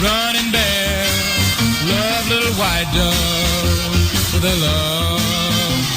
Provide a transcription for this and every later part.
running bear, love little white dove, with a love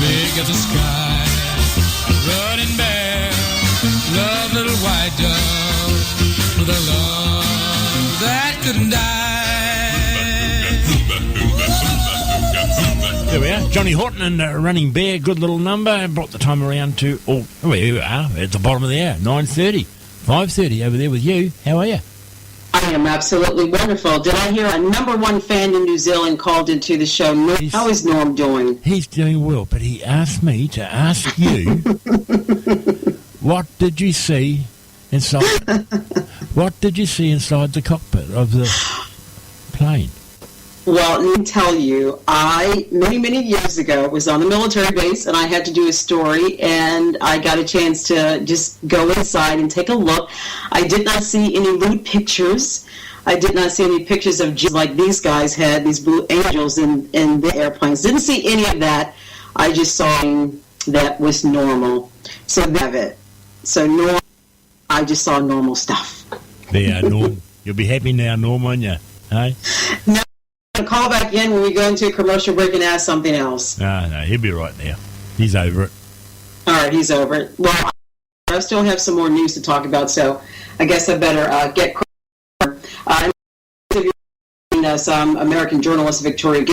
big as the sky. Running bear, love little white dove, with a love that couldn't die. There we are, Johnny Horton and Running Bear, good little number. Brought the time around to, here we are, at the bottom of the hour, 9:30, 5:30 over there with you. How are you? I am absolutely wonderful. Did I hear a number one fan in New Zealand called into the show? How is Norm doing? He's doing well, but he asked me to ask you, what did you see inside? What did you see inside the cockpit of the plane? Well, let me tell you, I, many years ago, was on the military base, and I had to do a story, and I got a chance to just go inside and take a look. I did not see any lewd pictures. I did not see any pictures of just like these guys had, these blue angels in the airplanes. Didn't see any of that. I just saw that was normal. So have it. So normal, I just saw normal stuff. There, Norm. You'll be happy now, Norm, won't you? Hey? No. Call back in when we go into a commercial break and ask something else. No, he'll be right now. He's over it. All right, he's over it. Well, I still have some more news to talk about, so I guess I better get some American journalist Victoria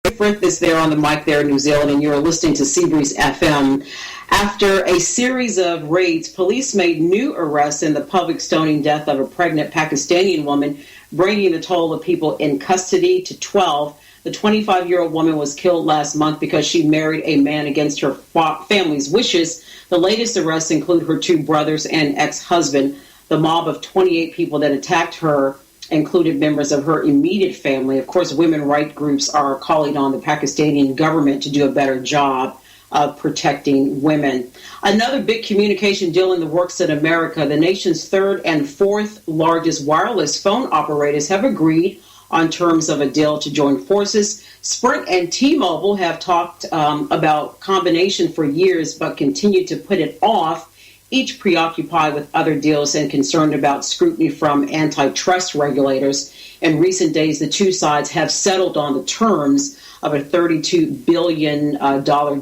Gifford is there on the mic there in New Zealand, and you're listening to Seabreeze FM. After a series of raids, police made new arrests in the public stoning death of a pregnant Pakistani woman, bringing the total of people in custody to 12. The 25-year-old woman was killed last month because she married a man against her family's wishes. The latest arrests include her two brothers and ex-husband. The mob of 28 people that attacked her included members of her immediate family. Of course, women rights groups are calling on the Pakistani government to do a better job of protecting women. Another big communication deal in the works in America. The nation's third and fourth largest wireless phone operators have agreed on terms of a deal to join forces. Sprint and T-Mobile have talked about combination for years, but continue to put it off, each preoccupied with other deals and concerned about scrutiny from antitrust regulators. In recent days, the two sides have settled on the terms of a $32 billion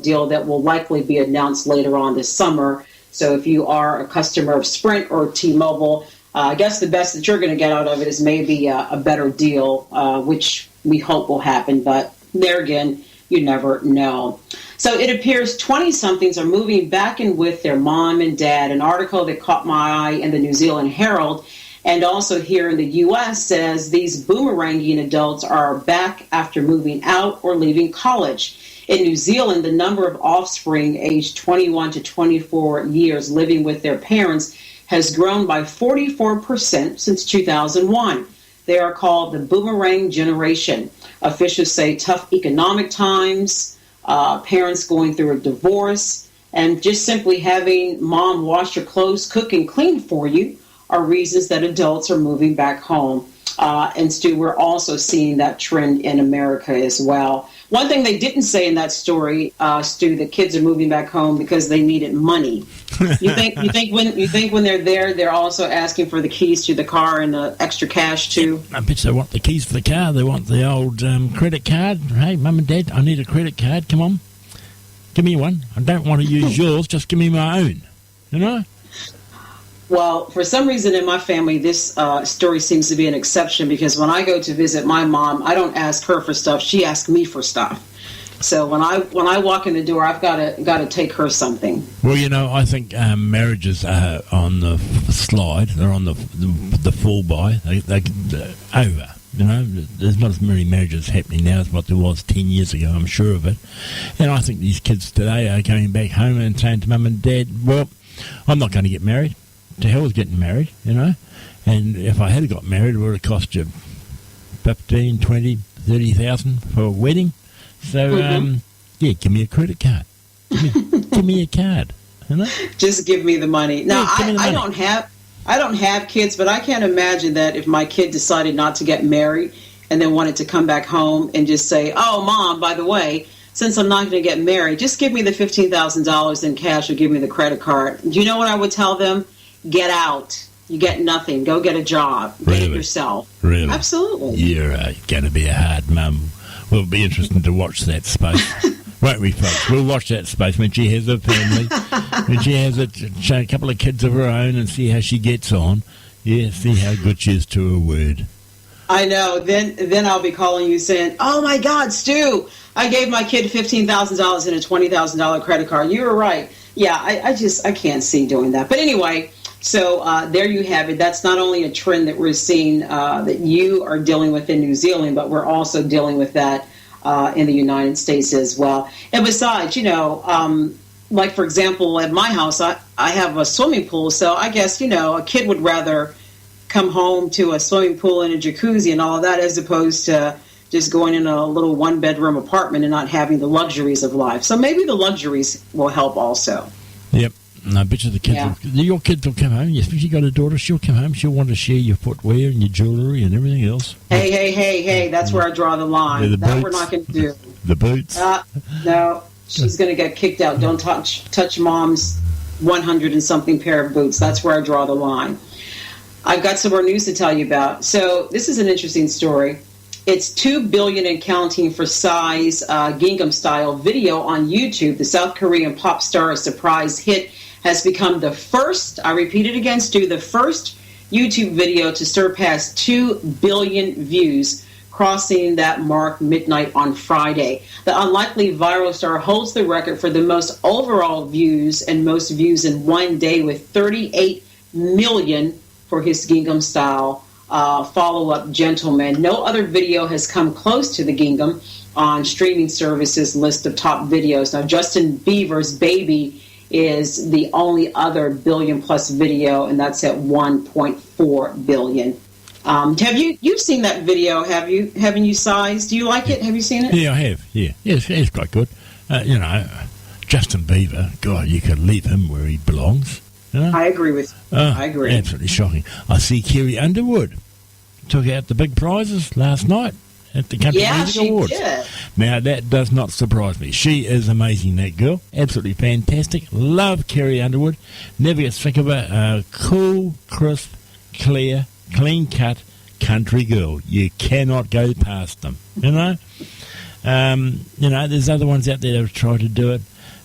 deal that will likely be announced later on this summer. So if you are a customer of Sprint or T-Mobile, I guess the best that you're going to get out of it is maybe a better deal, which we hope will happen. But there again, you never know. So it appears 20-somethings are moving back in with their mom and dad. An article that caught my eye in the New Zealand Herald and also here in the U.S. says these boomeranging adults are back after moving out or leaving college. In New Zealand, the number of offspring aged 21 to 24 years living with their parents has grown by 44% since 2001. They are called the boomerang generation. Officials say tough economic times, parents going through a divorce, and just simply having mom wash your clothes, cook, and clean for you are reasons that adults are moving back home. And Stu, we're also seeing that trend in America as well. One thing they didn't say in that story, Stu, that kids are moving back home because they needed money. You think when they're there, they're also asking for the keys to the car and the extra cash too? I bet they want the keys for the car. They want the old credit card. Hey, Mum and Dad, I need a credit card. Come on, give me one. I don't want to use yours. Just give me my own. You know. Well, for some reason in my family, this story seems to be an exception because when I go to visit my mom, I don't ask her for stuff. She asks me for stuff. So when I walk in the door, I've got to take her something. Well, you know, I think marriages are on the slide. They're on the fall by. They're over. You know, there's not as many marriages happening now as what there was 10 years ago, I'm sure of it. And I think these kids today are going back home and saying to Mum and Dad, well, I'm not going to get married. To hell with getting married, you know. And if I had got married, it would have cost you 15, 20, 30,000 for a wedding. So, yeah, give me a credit card. Give me a card. You know? Just give me the money. Now, I don't have kids, but I can't imagine that if my kid decided not to get married and then wanted to come back home and just say, oh, Mom, by the way, since I'm not going to get married, just give me the $15,000 in cash or give me the credit card. Do you know what I would tell them? Get out. You get nothing. Go get a job. Get it yourself. Really? Absolutely. You're going to be a hard mum. Will be interesting to watch that space. Won't we, folks? We'll watch that space when she has a family, when she has a couple of kids of her own, and see how she gets on. Yeah, see how good she is to her word. I know. Then I'll be calling you saying, "Oh my God, Stu! I gave my kid $15,000 in a $20,000 credit card." You were right. Yeah, I can't see doing that. But anyway, so there you have it. That's not only a trend that we're seeing that you are dealing with in New Zealand, but we're also dealing with that in the United States as well. And besides, like for example, at my house, I have a swimming pool, so I guess a kid would rather come home to a swimming pool and a jacuzzi and all of that as opposed to just going in a little one-bedroom apartment and not having the luxuries of life. So maybe the luxuries will help also. Yep. And I bet you the kids, your kids will come home. Especially you got a daughter, she'll come home. She'll want to share your footwear and your jewellery and everything else. Hey, that's where I draw the line. Yeah, that we're not going to do. The boots? No, she's going to get kicked out. Don't touch Mom's 100 and something pair of boots. That's where I draw the line. I've got some more news to tell you about. So this is an interesting story. It's 2 billion and counting for Psy's Gingham Style video on YouTube. The South Korean pop star's surprise hit has become the first, I repeat it again, Stu, the first YouTube video to surpass 2 billion views, crossing that mark midnight on Friday. The unlikely viral star holds the record for the most overall views and most views in one day with 38 million for his Gingham Style follow-up Gentleman. No other video has come close to the Gingham on streaming services list of top videos. Now, Justin Bieber's Baby is the only other billion-plus video, and that's at 1.4 billion. Have you've seen that video? Haven't you, Size? Do you like it? Have you seen it? Yeah, I have. Yeah, it's quite good. Justin Bieber, God, you could leave him where he belongs. I agree with you. I agree. Absolutely shocking. I see Carrie Underwood took out the big prizes last night at the Country Music Awards. Did. Now, that does not surprise me. She is amazing, that girl. Absolutely fantastic. Love Carrie Underwood. Never get sick of her. Cool, crisp, clear, clean-cut country girl. You cannot go past them, there's other ones out there that have tried to do it,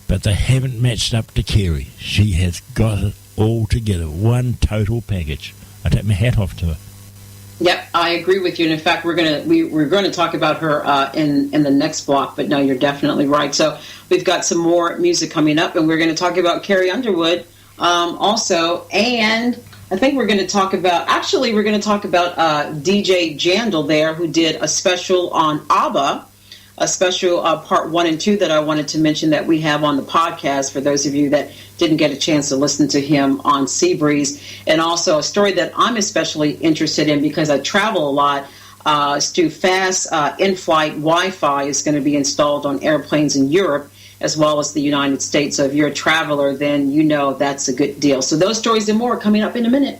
but they haven't matched up to Carrie. She has got it all together. One total package. I take my hat off to her. Yep, I agree with you. And in fact, we're going to talk about her in the next block. But no, you're definitely right. So we've got some more music coming up, and we're going to talk about Carrie Underwood also. And I think we're going to talk about DJ Jandal there, who did a special on ABBA. A special part 1 and 2 that I wanted to mention that we have on the podcast for those of you that didn't get a chance to listen to him on Seabreeze. And also a story that I'm especially interested in because I travel a lot. Stu, fast in-flight Wi-Fi is going to be installed on airplanes in Europe as well as the United States. So if you're a traveler, then you know that's a good deal. So those stories and more are coming up in a minute.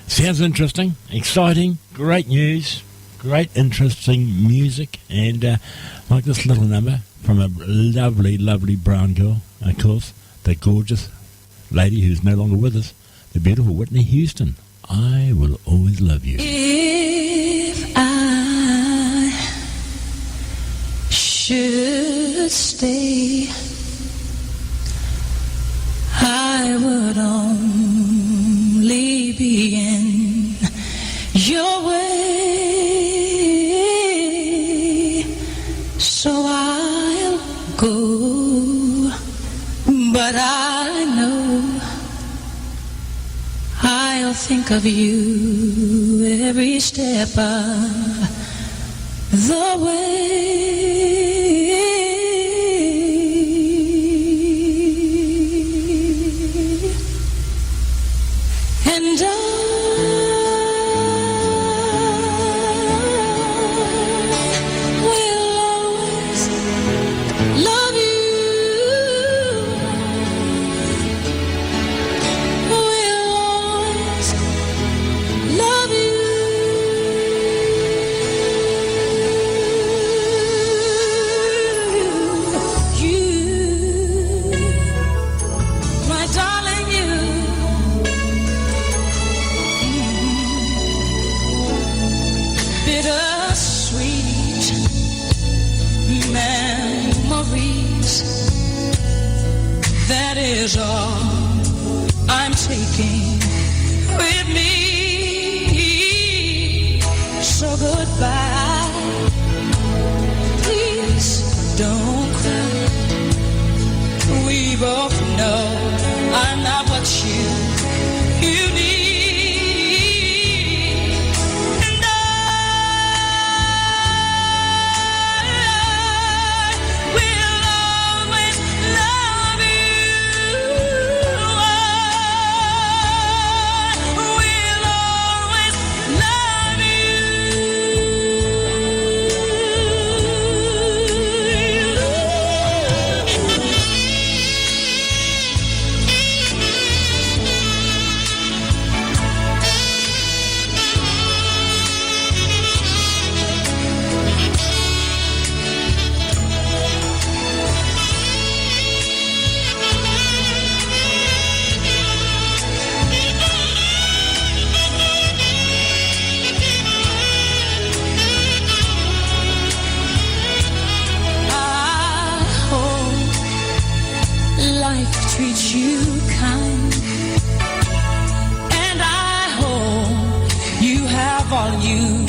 Sounds interesting, exciting, great news. Great, interesting music, and like this little number from a lovely, lovely brown girl, of course, the gorgeous lady who's no longer with us, the beautiful Whitney Houston. I Will Always Love You. If I should stay, I would only be in your way. So I'll go, but I know I'll think of you every step of the way. And that is all I'm taking with me. So goodbye. Please don't cry. We both know I'm not what you need. And I will always love you. I will always love treat you kind, and I hope you have all you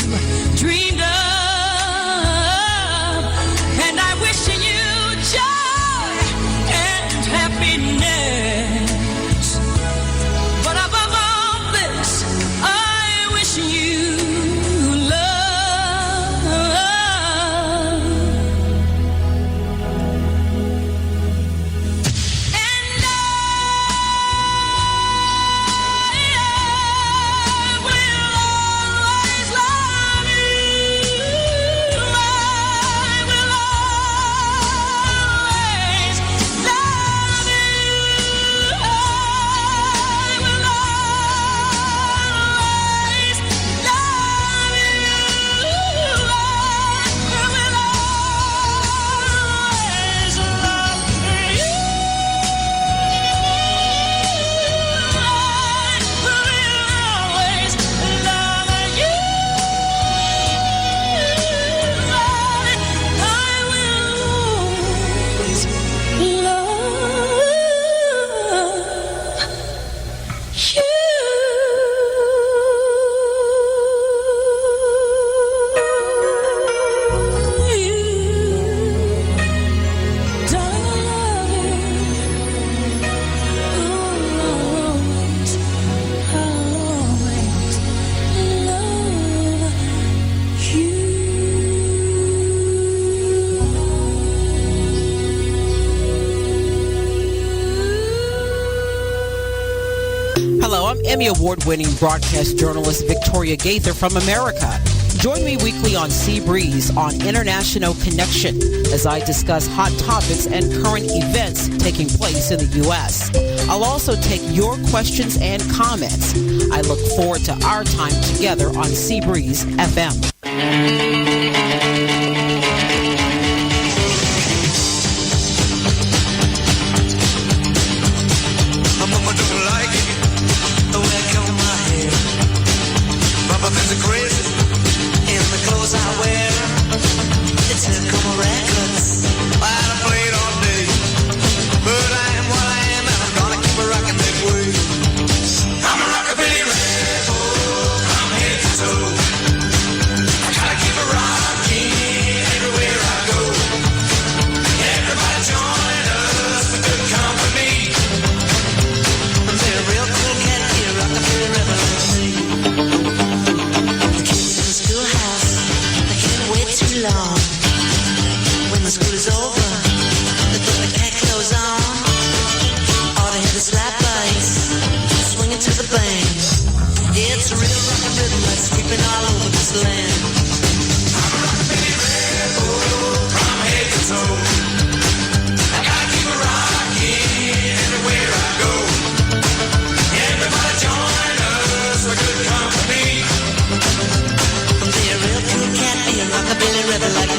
dreamed of, and I wish you joy and happiness, but above all this, I wish you Emmy Award-winning broadcast journalist Victoria Gaither from America. Join me weekly on Sea Breeze on International Connection as I discuss hot topics and current events taking place in the U.S. I'll also take your questions and comments. I look forward to our time together on Sea Breeze FM. rockabilly rebel like